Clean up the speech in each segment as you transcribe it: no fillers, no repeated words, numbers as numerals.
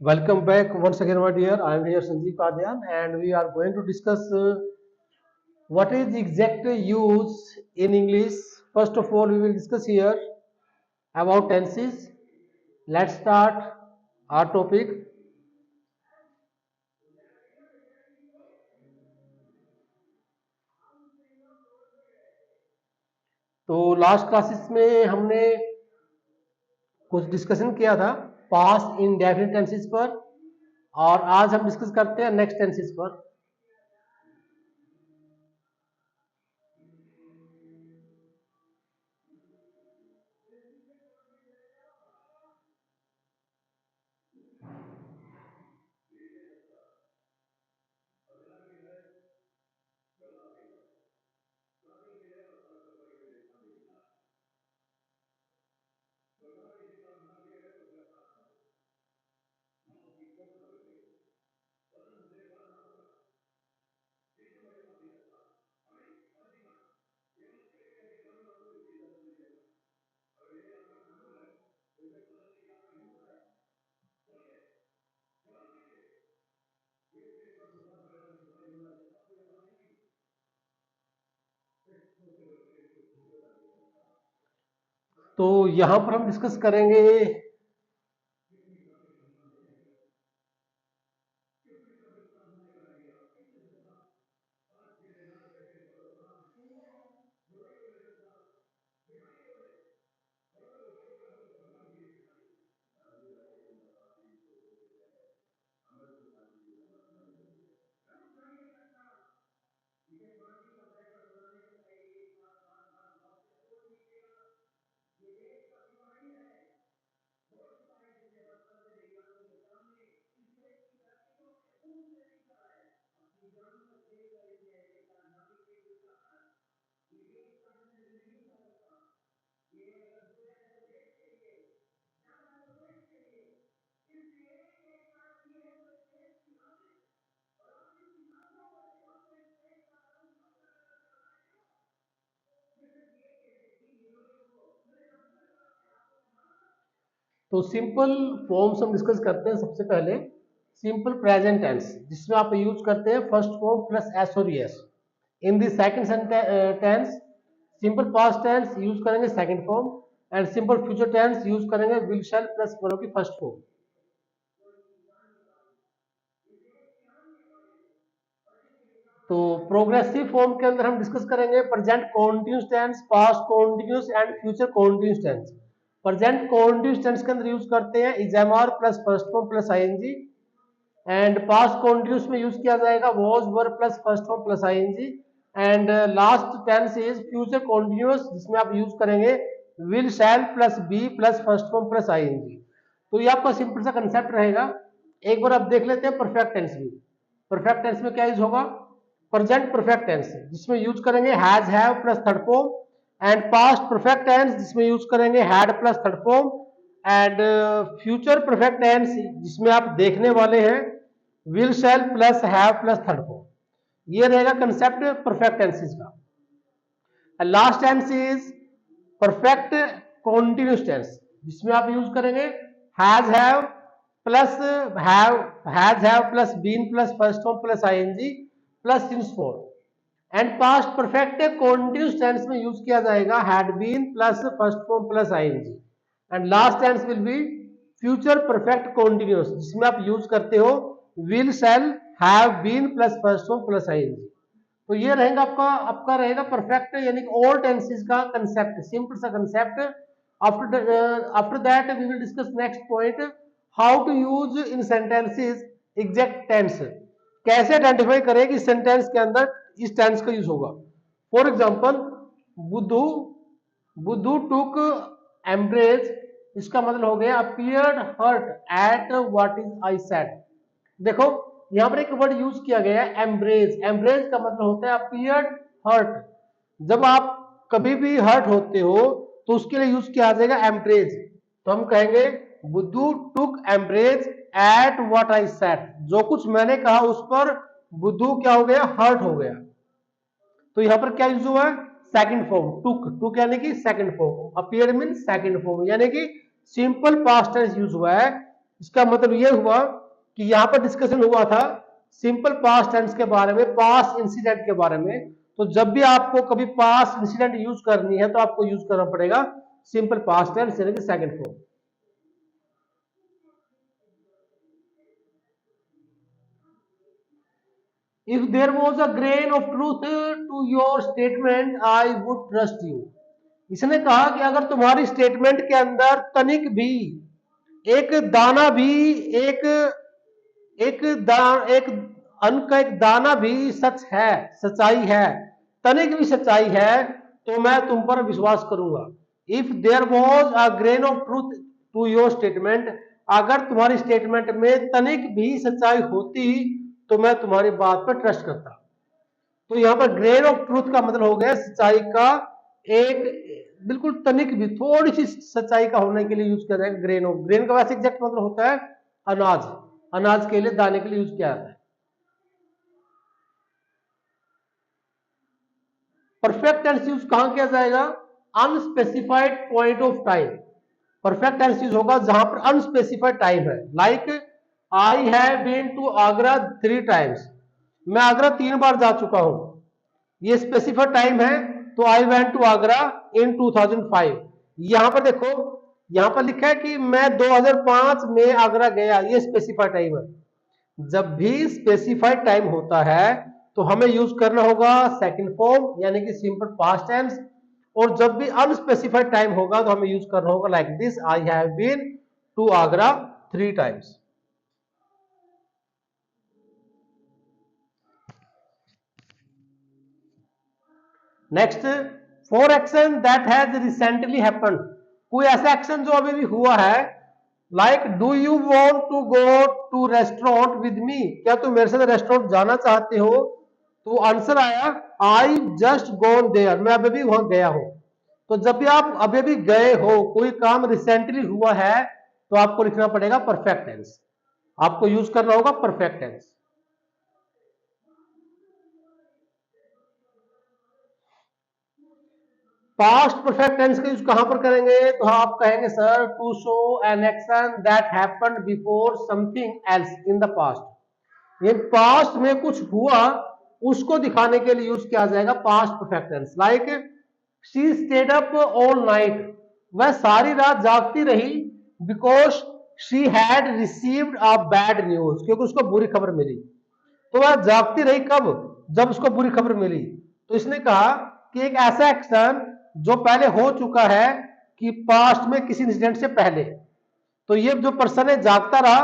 Welcome back once again, my dear. I am here Sanjeev Kadyan, and we are going to discuss what is the exact use in English. First of all, we will discuss here about tenses. Let's start our topic. तो last classes में हमने कुछ discussion किया था past indefinite tenses पर, और आज हम डिस्कस करते हैं नेक्स्ट टेंसेस पर। तो यहां पर हम डिस्कस करेंगे तो सिंपल फॉर्म्स हम डिस्कस करते हैं। सबसे पहले सिंपल प्रेजेंट टेंस, जिसमें आप यूज करते हैं फर्स्ट फॉर्म प्लस एस और S. In the second tense simple past tense use करेंगे second form, and simple future tense use करेंगे विल शैल प्लस वर्ब की फर्स्ट फॉर्म। तो प्रोग्रेसिव फॉर्म के अंदर हम डिस्कस करेंगे present continuous tense, past continuous and future continuous tense. Present continuous tense के अंदर यूज करते हैं is am are plus first form plus ING, and past continuous में यूज किया जाएगा was were plus first form plus ING, and last tense is future continuous, जिसमें आप use करेंगे will shall plus be plus first form plus ING. तो ये आपका simple सा कंसेप्ट रहेगा। एक बार आप देख लेते हैं परफेक्ट टेंस भी। परफेक्ट टेंस में क्या यूज होगा? प्रेजेंट परफेक्ट टेंस, जिसमें यूज करेंगे has have plus third form, and past perfect tense जिसमें यूज करेंगे had plus third form, and future perfect tense जिसमें आप देखने वाले हैं will shall plus have plus third form. ये रहेगा कंसेप्ट परफेक्ट टेंसेस का। Last tense is perfect continuous tense, जिसमें आप यूज करेंगे has have plus has have plus been plus first form plus ING plus since form, and past perfect continuous tense में use किया जाएगा had been plus first form plus ING, and last tense will be future perfect continuous, जिसमें आप use करते हो will shall have been plus first form plus ING. तो ये रहेगा आपका आपका रहेगा परफेक्ट यानी कि ऑल टेंसेस का कंसेप्ट, सिंपल सा concept. After that we will discuss next point, how to use in sentences exact tense. कैसे आइडेंटिफाई करें कि सेंटेंस के अंदर इस टेंस का यूज होगा। फॉर एग्जांपल, बुद्धू बुद्धू टुक एम्ब्रेज, इसका मतलब हो गया appeared hurt at what is I said. देखो यहां पर एक वर्ड यूज किया गया है एम्ब्रेज। एम्ब्रेज का मतलब होता है अपीयर्ड हर्ट। जब आप कभी भी हर्ट होते हो तो उसके लिए यूज किया जाएगा एम्ब्रेज। तो हम कहेंगे बुद्धू took umbrage at what I said, जो कुछ मैंने कहा उस पर बुद्धू क्या हो गया? हर्ट हो गया। तो यहां पर क्या यूज हुआ? सेकंड फॉर्म टुक। टुक यानी कि second form, appear mean second form, यानी कि सिंपल पास्ट टेंस यूज हुआ है। इसका मतलब ये हुआ कि यहाँ पर डिस्कशन हुआ था सिंपल पास्ट टेंस के बारे में, पास्ट इंसिडेंट के बारे में। तो जब भी आपको कभी पास्ट इंसिडेंट यूज करनी है तो आपको यूज करना पड़ेगा सिंपल पास्ट टेंस यानी कि second form. If there was a grain of truth to your statement, I would trust you. इसने कहा कि अगर तुम्हारी स्टेटमेंट के अंदर तनिक भी, एक दाना भी, एक एक एक अन्न का एक दाना भी सच है, सच्चाई है, तनिक भी सच्चाई है, तो मैं तुम पर विश्वास करूंगा। If there was a grain of truth to your statement, अगर तुम्हारी स्टेटमेंट में तनिक भी सच्चाई होती तो मैं तुम्हारी बात पर ट्रस्ट करता। तो यहां पर ग्रेन ऑफ ट्रूथ का मतलब हो गया सच्चाई का एक बिल्कुल तनिक भी, थोड़ी सी सच्चाई का होने के लिए यूज किया जाएगा ग्रेन ऑफ। ग्रेन का वैसे एग्जैक्ट मतलब होता है अनाज, अनाज के लिए, दाने के लिए यूज किया जाता है। परफेक्ट टेंस यूज कहां किया जाएगा? Unspecified point of time. Perfect tense use होगा जहां पर अनस्पेसिफाइड टाइम है। Like I have been to Agra 3 times, मैं आगरा 3 बार जा चुका हूं, ये स्पेसिफाइड टाइम है। तो आई वेंट टू आगरा इन 2005। यहां पर देखो, यहां पर लिखा है कि मैं 2005 में आगरा गया, ये स्पेसिफाइड टाइम है। जब भी स्पेसिफाइड टाइम होता है तो हमें यूज करना होगा सेकंड फॉर्म यानी कि सिंपल पास्ट टेंस, और जब भी अनस्पेसिफाइड टाइम होगा तो हमें यूज करना होगा like this, I have been to Agra 3 times. Next, for action that has recently happened. कोई ऐसा एक्शन जो अभी भी हुआ है, like do you want to go to restaurant with me, क्या तुम मेरे साथ रेस्टोरेंट जाना चाहते हो? तो आंसर आया आई जस्ट गोन देयर, मैं अभी भी वहां गया हूं। तो जब भी आप अभी भी गए हो, कोई काम रिसेंटली हुआ है, तो आपको लिखना पड़ेगा परफेक्ट टेंस, आपको यूज करना होगा perfect tense. Past perfect tense का यूज कहां पर करेंगे? तो आप कहेंगे sir to show an action that happened before something else in the past. ये पास्ट में कुछ हुआ उसको दिखाने के लिए यूज किया जाएगा past perfect tense. Like she stayed up all night, वह सारी रात जागती रही, because she had received a bad news, क्योंकि उसको बुरी खबर मिली। तो वह जागती रही कब? जब उसको बुरी खबर मिली। तो इसने कहा कि एक ऐसा एक्शन जो पहले हो चुका है, कि पास्ट में किसी इंसिडेंट से पहले, तो ये जो पर्सन है जागता रहा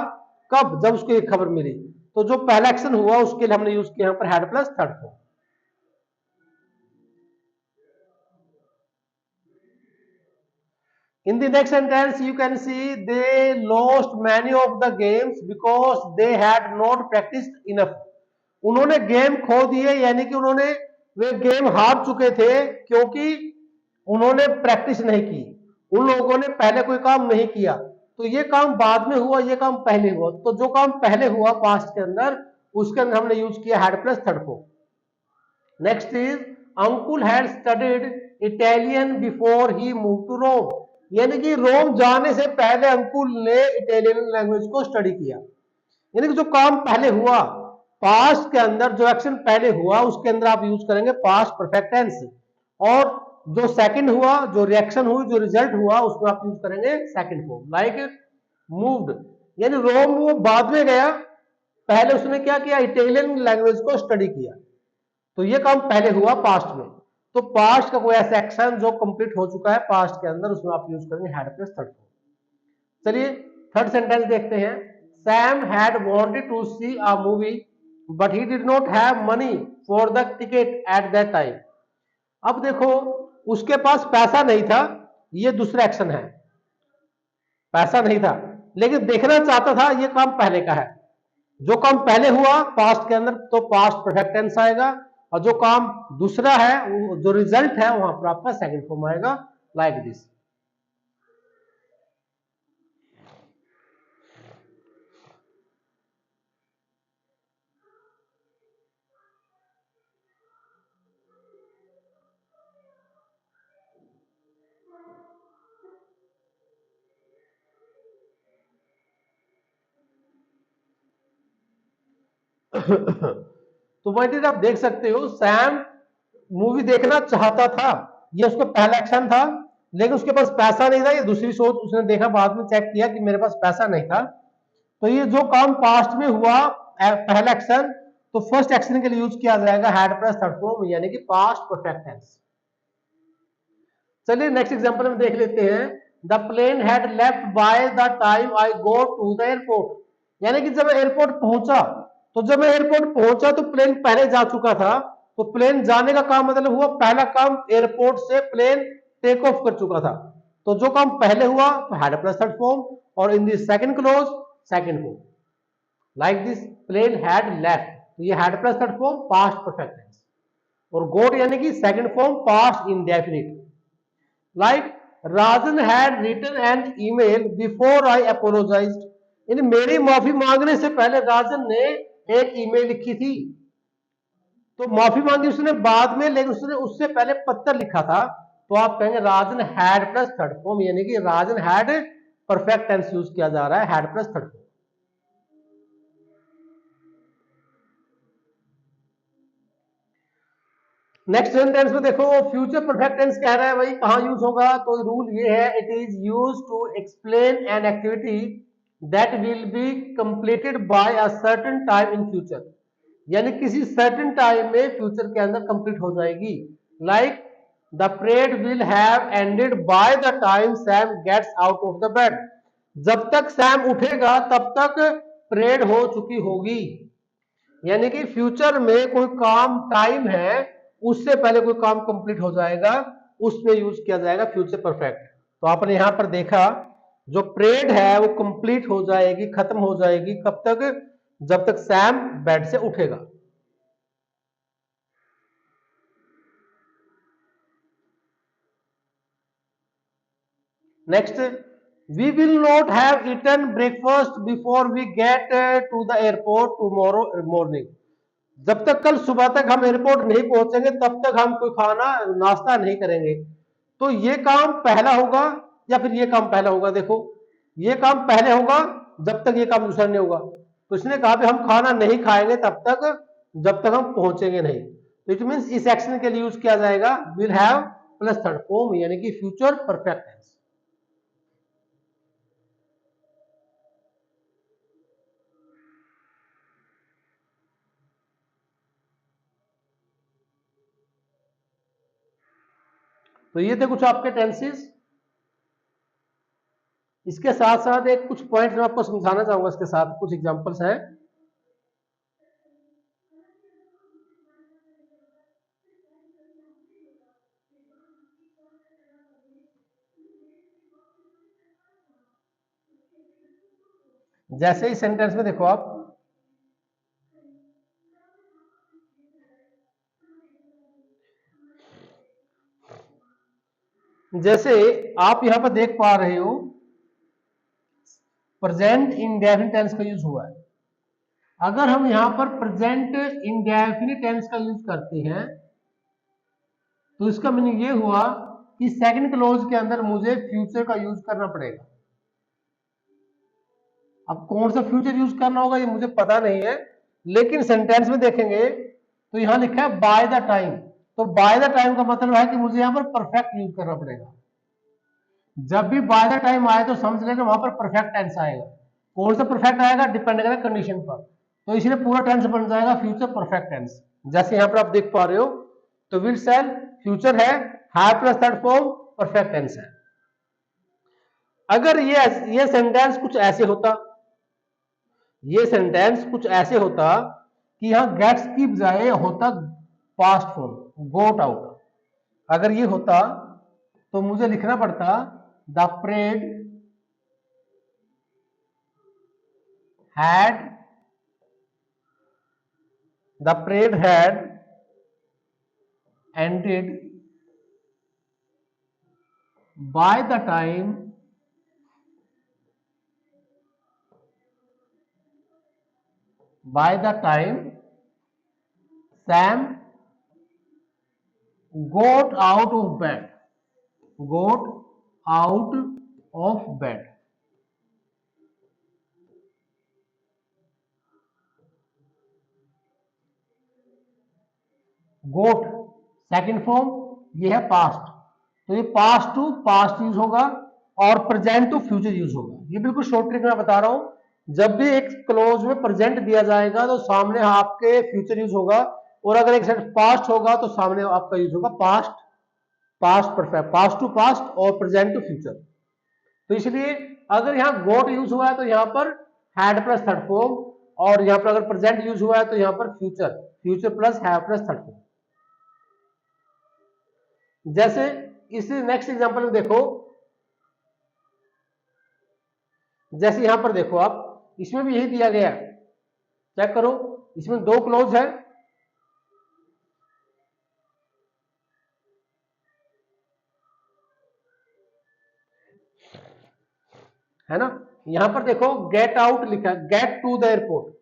कब? जब उसको ये खबर मिली। तो जो पहला एक्शन हुआ उसके लिए हमने यूज किया यहां पर had plus third form. In the next sentence you can see they lost many of the games because they had not practiced enough. उन्होंने गेम खो दिए, यानी कि उन्होंने वे गेम हार चुके थे क्योंकि उन्होंने प्रैक्टिस नहीं की। उन लोगों ने पहले कोई काम नहीं किया, तो ये काम बाद में हुआ, ये काम पहले हुआ। तो जो काम पहले हुआ पास्ट के अंदर, उसके अंदर हमने यूज किया had plus third form. Next is uncle had studied Italian before he move to Rome, यानी कि रोम जाने से पहले अंकुल ने इटालियन लैंग्वेज को स्टडी किया। यानी कि जो काम पहले हुआ पास्ट के अंदर, जो एक्शन पहले हुआ उसके अंदर आप यूज करेंगे पास्ट परफेक्ट टेंस, और जो सेकंड हुआ, जो रिएक्शन हुई, जो रिजल्ट हुआ, उसमें आप यूज करेंगे सेकंड फॉर्म। लाइक मूव्ड, यानी रोम वो बाद में गया, पहले उसने क्या किया? इटालियन लैंग्वेज को स्टडी किया। तो ये काम पहले हुआ पास्ट में। तो पास्ट का कोई ऐसा एक्शन जो कंप्लीट हो चुका है पास्ट के अंदर, उसमें आप यूज करेंगे हैड प्लस थर्ड फॉर्म। चलिए थर्ड सेंटेंस देखते हैं। Sam had wanted to see a movie but he did not have money for the ticket at that time. अब देखो, उसके पास पैसा नहीं था, ये दूसरा एक्शन है। पैसा नहीं था लेकिन देखना चाहता था, ये काम पहले का है। जो काम पहले हुआ पास्ट के अंदर तो पास्ट परफेक्ट टेंस आएगा, और जो काम दूसरा है, जो रिजल्ट है, वहां पर आपका सेकंड फॉर्म आएगा लाइक दिस। तो वही आप देख सकते हो, सैम मूवी देखना चाहता था, ये उसका पहला एक्शन था, लेकिन उसके पास पैसा नहीं था। ये दूसरी सोच, उसने देखा बाद में, चेक किया कि मेरे पास पैसा नहीं था। तो ये जो काम पास्ट में हुआ, पहला एक्शन, तो फर्स्ट एक्शन के लिए यूज किया जाएगा हैड प्लस थर्ड फॉर्म, यानी कि पास्ट परफेक्ट टेंस। चलिए नेक्स्ट एग्जांपल में देख लेते हैं। The plane had left by the time I go to the airport, यानी कि जब मैं एयरपोर्ट पहुंचा, तो जब मैं एयरपोर्ट पहुंचा तो प्लेन पहले जा चुका था। तो प्लेन जाने का काम मतलब हुआ, पहला काम एयरपोर्ट से प्लेन टेक ऑफ कर चुका था। तो जो काम पहले हुआ तो हैड प्लस थर्ड फॉर्म, और in the second clause second form, like this plane had left, तो ये had plus third form past perfect tense, और गोट यानी कि second form past indefinite. Like Rajan had written an email before I apologized. यानी मेरी माफी मांगने से पहले राजन ने एक ईमेल लिखी थी। तो माफी मांगी उसने बाद में, लेकिन उसने उससे पहले पत्र लिखा था। तो आप कहेंगे राजन हैड प्लस थर्ड फॉर्म, यानी कि राजन हैड परफेक्ट टेंस यूज किया जा रहा है, had plus third form. Next sentence में देखो, फ्यूचर परफेक्ट टेंस कह रहा है भाई, कहां यूज होगा? तो रूल ये है, it is use to explain an activity that will be completed by a certain time in future, यानी किसी सर्टेन टाइम में फ्यूचर के अंदर कंप्लीट हो जाएगी। Like the parade will have ended by the time Sam gets out of the bed, जब तक Sam उठेगा तब तक परेड हो चुकी होगी। यानी कि फ्यूचर में कोई काम टाइम है, उससे पहले कोई काम कंप्लीट हो जाएगा, उसमें यूज किया जाएगा फ्यूचर परफेक्ट। तो आपने यहां पर देखा, जो परेड है वो कंप्लीट हो जाएगी, खत्म हो जाएगी, कब तक? जब तक सैम बेड से उठेगा। Next, we will not have eaten breakfast before we get to the airport tomorrow morning, जब तक कल सुबह तक हम एयरपोर्ट नहीं पहुंचेंगे तब तक हम कोई खाना नाश्ता नहीं करेंगे। तो ये काम पहला होगा या फिर ये काम पहला होगा? देखो, ये काम पहले होगा जब तक ये काम दूसरा नहीं होगा। तो इसने कहा भी हम खाना नहीं खाएंगे तब तक जब तक हम पहुंचेंगे नहीं। तो इट मीन इस एक्शन के लिए यूज किया जाएगा will have plus third form, यानी कि फ्यूचर परफेक्ट टेंस। तो ये थे कुछ आपके टेंसेस। इसके साथ साथ एक कुछ पॉइंट मैं आपको समझाना चाहूंगा, इसके साथ कुछ एग्जांपल्स हैं। जैसे ही सेंटेंस में देखो आप, जैसे आप यहां पर देख पा रहे हो, प्रेजेंट इंडेफिनिट टेंस का यूज हुआ है। अगर हम यहां पर प्रेजेंट इंडेफिनिट टेंस का यूज करते हैं तो इसका मीनिंग ये हुआ कि सेकंड क्लोज के अंदर मुझे फ्यूचर का यूज करना पड़ेगा। अब कौन सा फ्यूचर यूज करना होगा ये मुझे पता नहीं है, लेकिन सेंटेंस में देखेंगे तो यहां लिखा है बाय द टाइम। तो बाय द टाइम का मतलब है कि मुझे यहां पर परफेक्ट यूज करना पड़ेगा। जब भी बाय द टाइम आए तो समझ लेना वहां पर परफेक्ट टेंस आएगा। कौन सा परफेक्ट आएगा? डिपेंड करेगा कंडीशन पर। तो इसलिए पूरा टेंस बन जाएगा फ्यूचर परफेक्ट टेंस। जैसे यहां पर आप देख पा रहे हो, तो विल सेल फ्यूचर है, have plus third form perfect tense है। अगर ये सेंटेंस कुछ ऐसे होता, ये सेंटेंस कुछ ऐसे होता कि यहां गेट्स की बजाय होता पास्ट फॉर्म, गोट आउट। अगर ये होता तो मुझे लिखना पड़ता the parade had the parade had ended by the time Sam got out of bed, got out of bed। Got second form, ये है पास्ट, तो ये पास्ट टू पास्ट यूज होगा और प्रेजेंट टू फ्यूचर यूज होगा। ये बिल्कुल short trick मैं बता रहा हूं, जब भी एक क्लोज में प्रेजेंट दिया जाएगा तो सामने आपके फ्यूचर यूज होगा, और अगर एक साइड पास्ट होगा तो सामने आपका यूज होगा past, past perfect, past to past और प्रेजेंट टू फ्यूचर। तो इसलिए अगर यहां गोट यूज हुआ है तो यहां पर हैड प्लस थर्ड फॉर्म, और यहां पर अगर प्रेजेंट यूज हुआ है तो यहां पर future, future plus have plus third form. जैसे इस नेक्स्ट एग्जांपल में देखो, जैसे यहां पर देखो आप, इसमें भी यही दिया गया है, चेक करो, इसमें दो क्लोज है ना। यहां पर देखो गेट आउट लिखा है, गेट टू द एयरपोर्ट,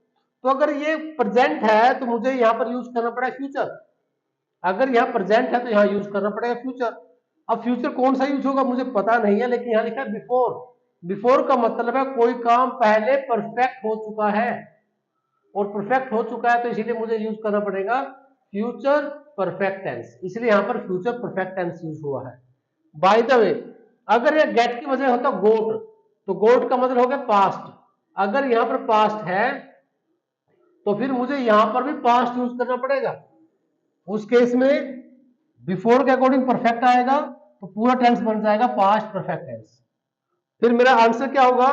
तो अगर ये प्रेजेंट है तो मुझे यहां पर यूज करना पड़ेगा फ्यूचर, अगर यहां प्रेजेंट है तो यहां यूज करना पड़ेगा फ्यूचर। अब फ्यूचर कौन सा यूज होगा मुझे पता नहीं है, लेकिन यहां लिखा है बिफोर, बिफोर का मतलब है कोई काम पहले परफेक्ट हो चुका है, और परफेक्ट हो चुका है तो इसीलिए मुझे यूज करना पड़ेगा फ्यूचर परफेक्ट टेंस, इसलिए यहां पर फ्यूचर परफेक्ट टेंस यूज हुआ है। बाय द वे, अगर ये गेट की वजह होता गोट, तो गोट का मतलब हो गया पास्ट, अगर यहां पर पास्ट है तो फिर मुझे यहां पर भी पास्ट यूज करना पड़ेगा, उस केस में बिफोर के अकॉर्डिंग परफेक्ट आएगा तो पूरा टेंस बन जाएगा पास्ट परफेक्ट टेंस। फिर मेरा आंसर क्या होगा,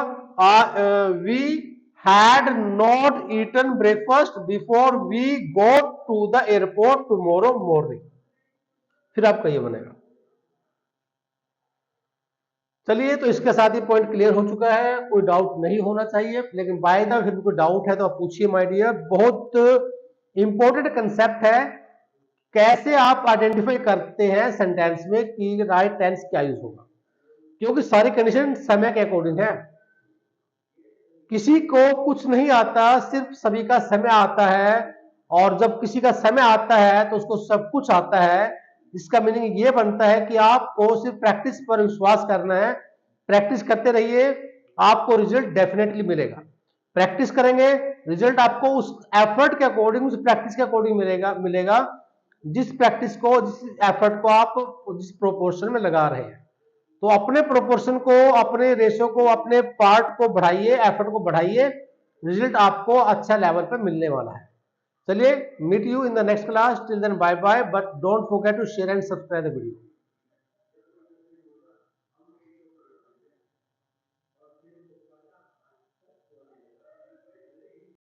we had not eaten breakfast before we go to the airport tomorrow morning, फिर आपका ये बनेगा। चलिए, तो इसके साथ ही पॉइंट क्लियर हो चुका है, कोई डाउट नहीं होना चाहिए, लेकिन बाय द फिर कोई डाउट है तो आप पूछिए माय डियर। बहुत इंपॉर्टेंट कंसेप्ट है, कैसे आप आइडेंटिफाई करते हैं सेंटेंस में कि राइट टेंस क्या यूज होगा, क्योंकि सारी कंडीशन समय के अकॉर्डिंग है, किसी को कुछ नहीं आता, सिर्फ सभी का समय आता है, और जब किसी का समय आता है तो उसको सब कुछ आता है। इसका मीनिंग ये बनता है कि आपको सिर्फ प्रैक्टिस पर विश्वास करना है, प्रैक्टिस करते रहिए, आपको रिजल्ट डेफिनेटली मिलेगा। प्रैक्टिस करेंगे, रिजल्ट आपको उस एफर्ट के अकॉर्डिंग, उस प्रैक्टिस के अकॉर्डिंग मिलेगा, जिस प्रैक्टिस को, जिस एफर्ट को आप जिस प्रोपोर्शन में लगा रहे हैं। तो अपने प्रोपोर्शन को, अपने रेशो को, अपने पार्ट को बढ़ाइए, एफर्ट को बढ़ाइए, रिजल्ट आपको अच्छा लेवल पे मिलने वाला है। चलिए, meet you in the next class, till then bye bye, but don't forget to share and subscribe the video.